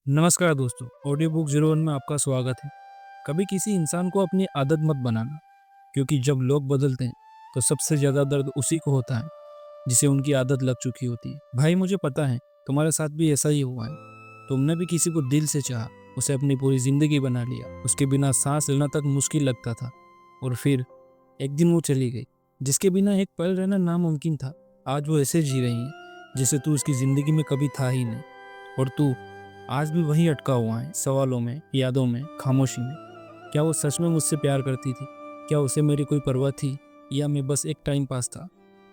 नमस्कार दोस्तों, audio book 01 में आपका स्वागत है। कभी किसी इंसान को अपनी आदत मत बनाना, क्योंकि जब लोग बदलते हैं तो सबसे ज़्यादा दर्द उसी को होता है जिसे उनकी आदत लग चुकी होती है। भाई, मुझे पता है तुम्हारे साथ भी ऐसा ही हुआ है। तुमने भी किसी को दिल से चाहा, उसे अपनी पूरी ज़िंदगी बना लिया, उसके बिना सांस लेना तक मुश्किल लगता था, और फिर एक दिन वो चली गई जिसके बिना एक पल रहना नामुमकिन था। आज वो ऐसे जी रही है जैसे तू उसकी ज़िंदगी में कभी था ही नहीं, और तू आज भी वहीं अटका हुआ है, सवालों में, यादों में, खामोशी में। क्या वो सच में मुझसे प्यार करती थी? क्या उसे मेरी कोई परवाह थी, या मैं बस एक टाइम पास था?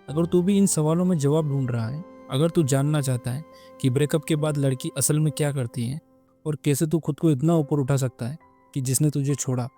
अगर तू भी इन सवालों में जवाब ढूंढ रहा है, अगर तू जानना चाहता है कि ब्रेकअप के बाद लड़की असल में क्या करती है, और कैसे तू खुद को इतना ऊपर उठा सकता है कि जिसने तुझे छोड़ा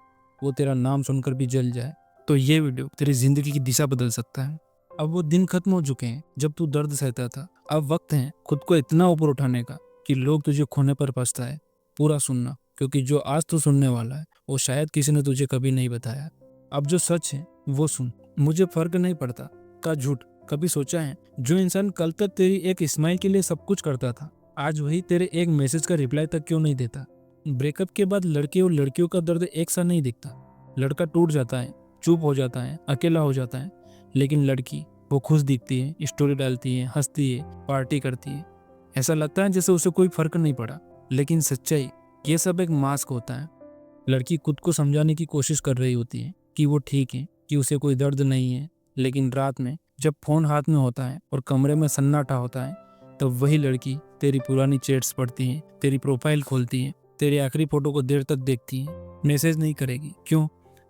वो तेरा नाम सुनकर भी जल जाए, तो ये वीडियो तेरी जिंदगी की दिशा बदल सकता है। अब वो दिन खत्म हो चुके हैं जब तू दर्द सहता था। अब वक्त है खुद को इतना ऊपर उठाने का कि लोग तुझे खोने पर पछताए। पूरा सुनना, क्योंकि जो आज तू सुनने वाला है वो शायद किसी ने तुझे कभी नहीं बताया। अब जो सच है वो सुन। मुझे फर्क नहीं पड़ता का झूठ कभी सोचा है? जो इंसान कल तक तेरी एक स्माइल के लिए सब कुछ करता था, आज वही तेरे एक मैसेज का रिप्लाई तक क्यों नहीं देता? ब्रेकअप के बाद लड़के और लड़कियों का दर्द एक सा नहीं दिखता। लड़का टूट जाता है, चुप हो जाता है, अकेला हो जाता है, लेकिन लड़की वो खुश दिखती है, स्टोरी डालती है, हंसती है, पार्टी करती है। ऐसा लगता है जैसे उसे कोई फर्क नहीं पड़ा, लेकिन सच्चाई ये सब एक मास्क होता है। लड़की खुद को समझाने की कोशिश कर रही होती है कि वो ठीक है, कि उसे कोई दर्द नहीं है, लेकिन रात में जब फोन हाथ में होता है और कमरे में सन्नाटा होता है, तब वही लड़की तेरी पुरानी चैट्स पढ़ती है, तेरी प्रोफाइल खोलती है, तेरी आखिरी फोटो को देर तक देखती है, मैसेज नहीं करेगी। क्यों?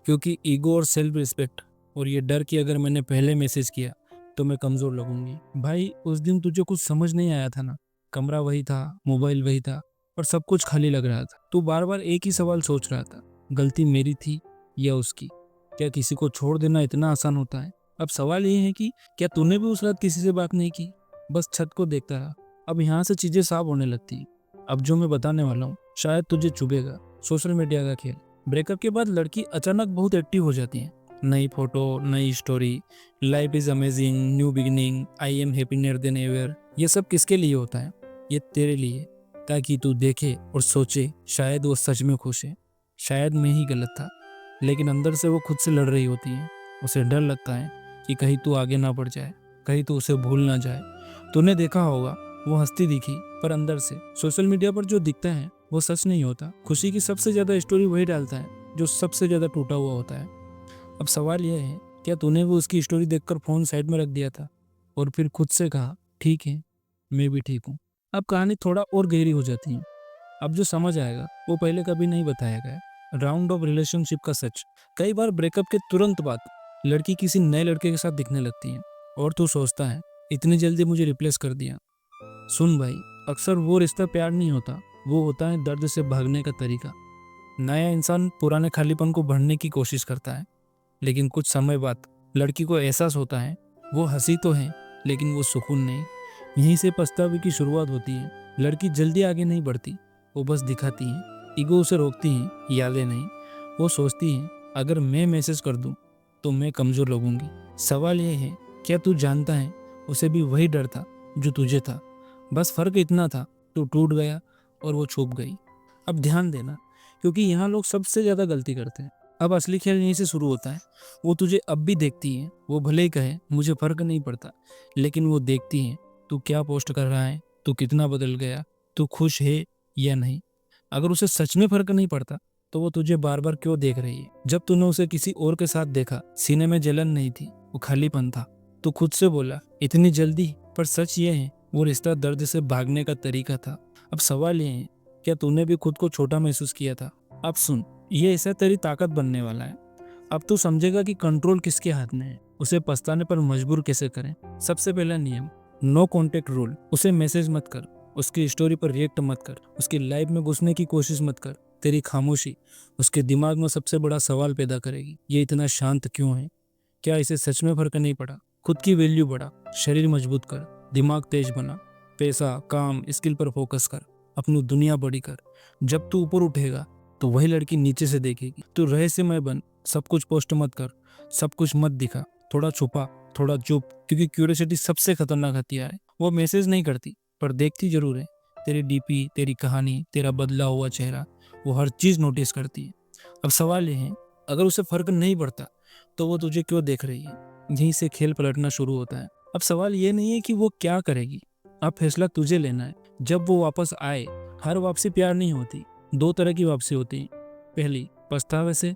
क्योंकि ईगो और सेल्फ रिस्पेक्ट, और ये डर कि अगर मैंने पहले मैसेज किया तो मैं कमजोर लगूंगी। भाई, उस दिन तुझे कुछ समझ नहीं आया था ना? कमरा वही था, मोबाइल वही था, और सब कुछ खाली लग रहा था। तू बार बार एक ही सवाल सोच रहा था, गलती मेरी थी या उसकी? क्या किसी को छोड़ देना इतना आसान होता है? अब सवाल ये है कि क्या तूने भी उस रात किसी से बात नहीं की, बस छत को देखता रहा? अब यहाँ से चीजें साफ होने लगती हैं। अब जो मैं बताने वाला हूँ शायद तुझे चुभेगा। सोशल मीडिया का खेल। ब्रेकअप के बाद लड़की अचानक बहुत एक्टिव हो जाती है। नई फोटो, नई story, life is amazing, new beginning, I am happier than ever. ये सब किसके लिए होता है? ये तेरे लिए, ताकि तू देखे और सोचे शायद वो सच में खुश है, शायद मैं ही गलत था। लेकिन अंदर से वो खुद से लड़ रही होती है। उसे डर लगता है कि कहीं तू आगे ना बढ़ जाए, कहीं तू उसे भूल ना जाए। तूने देखा होगा, वो हंसती दिखी, पर अंदर से सोशल मीडिया पर जो दिखता है वो सच नहीं होता। खुशी की सबसे ज्यादा स्टोरी वही डालता है जो सबसे ज्यादा टूटा हुआ होता है। अब सवाल यह है, क्या तूने भी उसकी स्टोरी देखकर फोन साइड में रख दिया था और फिर खुद से कहा, ठीक है, मैं भी ठीक हूँ? अब कहानी थोड़ा और गहरी हो जाती है। अब जो समझ आएगा वो पहले कभी नहीं बताया गया। राउंड ऑफ रिलेशनशिप का सच। कई बार ब्रेकअप के तुरंत बाद लड़की किसी नए लड़के के साथ दिखने लगती है, और तू सोचता है इतनी जल्दी मुझे रिप्लेस कर दिया। सुन भाई, अक्सर वो रिश्ता प्यार नहीं होता, वो होता है दर्द से भागने का तरीका। नया इंसान पुराने खालीपन को भरने की कोशिश करता है, लेकिन कुछ समय बाद लड़की को एहसास होता है वो हंसी तो है, लेकिन वो सुकून नहीं। यहीं से पछतावे की शुरुआत होती है। लड़की जल्दी आगे नहीं बढ़ती, वो बस दिखाती है। ईगो उसे रोकती है, यादें नहीं। वो सोचती है अगर मैं मैसेज कर दूं तो मैं कमजोर लगूंगी। सवाल यह है, क्या तू जानता है उसे भी वही डर था जो तुझे था? बस फर्क इतना था, तू टूट गया और वो छुप गई। अब ध्यान देना, क्योंकि यहाँ लोग सबसे ज्यादा गलती करते हैं। अब असली खेल यहीं से शुरू होता है। वो तुझे अब भी देखती है, वो भले ही कहे मुझे फर्क नहीं पड़ता, लेकिन वो देखती है तू क्या पोस्ट कर रहा है, तू कितना बदल गया, तू खुश है या नहीं। अगर उसे सच में फर्क नहीं पड़ता तो वो तुझे बार बार क्यों देख रही है? जब तूने उसे किसी और के साथ देखा, सीने में जलन नहीं थी, वो खालीपन था। तू खुद से बोला इतनी जल्दी, पर सच ये है वो रिश्ता दर्द से भागने का तरीका था। अब सवाल ये है, क्या तूने भी खुद को छोटा महसूस किया था? अब सुन, ये ऐसा तेरी ताकत बनने वाला है। अब तू समझेगा कि कंट्रोल किसके हाथ में है, उसे पछताने पर मजबूर कैसे करें। सबसे पहला नियम, नो कॉन्टेक्ट रूल। उसे मैसेज मत कर, उसकी स्टोरी पर रिएक्ट मत कर, उसकी लाइफ में घुसने की कोशिश मत कर। तेरी खामोशी उसके दिमाग में सबसे बड़ा सवाल पैदा करेगी, ये इतना शांत क्यों है? क्या इसे सच में फर्क नहीं पड़ा? खुद की वैल्यू बढ़ा, शरीर मजबूत कर, दिमाग तेज बना, पैसा, काम, स्किल पर फोकस कर, अपनी दुनिया बड़ी कर। जब तू ऊपर उठेगा तो वही लड़की नीचे से देखेगी। तू रहस्यमय बन, सब कुछ पोस्ट मत कर, सब कुछ मत दिखा, थोड़ा छुपा, थोड़ा चुप, क्योंकि क्यूरियोसिटी सबसे खतरनाक हथियार है। वो मैसेज नहीं करती, पर देखती जरूर है। तेरी डीपी, तेरी कहानी, तेरा बदला हुआ चेहरा, वो हर चीज़ नोटिस करती है। अब सवाल ये है, अगर उसे फ़र्क नहीं पड़ता तो वो तुझे क्यों देख रही है? यहीं से खेल पलटना शुरू होता है। अब सवाल ये नहीं है कि वो क्या करेगी, अब फैसला तुझे लेना है। जब वो वापस आए, हर वापसी प्यार नहीं होती, 2 तरह की वापसी होती है। पहली पछतावे से,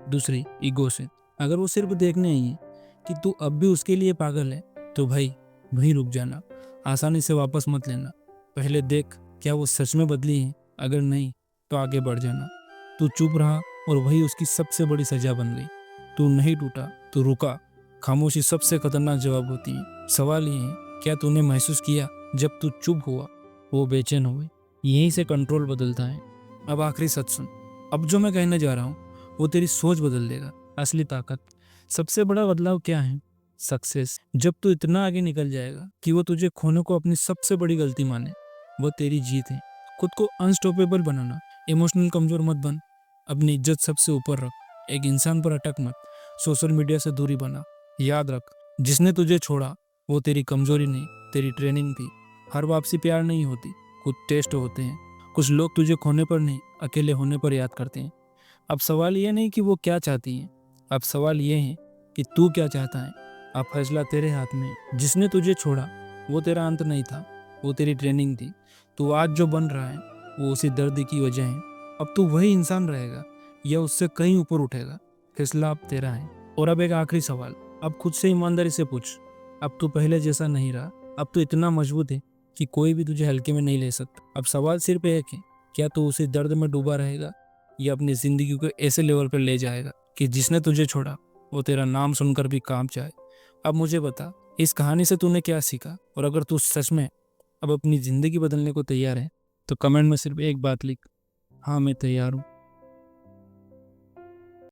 दूसरी ईगो से। अगर वो सिर्फ देखने आई है कि तू अब भी उसके लिए पागल है, तो भाई वहीं रुक जाना, आसानी से वापस मत लेना। पहले देख क्या वो सच में बदली है, अगर नहीं तो आगे बढ़ जाना। तू चुप रहा और वही उसकी सबसे बड़ी सजा बन गई। तू नहीं टूटा, तू रुका। खामोशी सबसे खतरनाक जवाब होती है। सवाल ये है, क्या तूने महसूस किया जब तू चुप हुआ वो बेचैन हुए? यहीं से कंट्रोल बदलता है। अब आखिरी सच सुन, अब जो मैं कहने जा रहा हूँ वो तेरी सोच बदल देगा। असली ताकत, सबसे बड़ा बदलाव क्या है? सक्सेस। जब तू इतना आगे निकल जाएगा कि वो तुझे खोने को अपनी सबसे बड़ी गलती माने, वो तेरी जीत है। खुद को अनस्टॉपेबल बनाना, इमोशनल कमजोर मत बन, अपनी इज्जत सबसे ऊपर रख, एक इंसान पर अटक मत, सोशल मीडिया से दूरी बना। याद रख, जिसने तुझे छोड़ा वो तेरी कमजोरी नहीं, तेरी ट्रेनिंग थी। हर वापसी प्यार नहीं होती, कुछ टेस्ट होते हैं। कुछ लोग तुझे खोने पर नहीं, अकेले होने पर याद करते हैं। अब सवाल ये नहीं कि वो क्या चाहती हैं, अब सवाल ये है कि तू क्या चाहता है। अब फैसला तेरे हाथ में है। जिसने तुझे छोड़ा वो तेरा अंत नहीं था, वो तेरी ट्रेनिंग थी। तू आज जो बन रहा है वो उसी दर्द की वजह है। अब तू वही इंसान रहेगा या उससे कहीं ऊपर उठेगा, फैसला अब तेरा है। और अब एक आखिरी सवाल, अब खुद से ईमानदारी से पूछ, अब तू पहले जैसा नहीं रहा, अब तू इतना मजबूत है कि कोई भी तुझे हल्के में नहीं ले सकता। अब सवाल सिर्फ एक है, क्या तू उसी दर्द में डूबा रहेगा या अपनी जिंदगी को ऐसे लेवल पर ले जाएगा कि जिसने तुझे छोड़ा वो तेरा नाम सुनकर भी काम चाहे। अब मुझे बता, इस कहानी से तूने क्या सीखा? और अगर तू सच में अब अपनी जिंदगी बदलने को तैयार है तो कमेंट में सिर्फ एक बात लिख, हाँ मैं तैयार हूँ।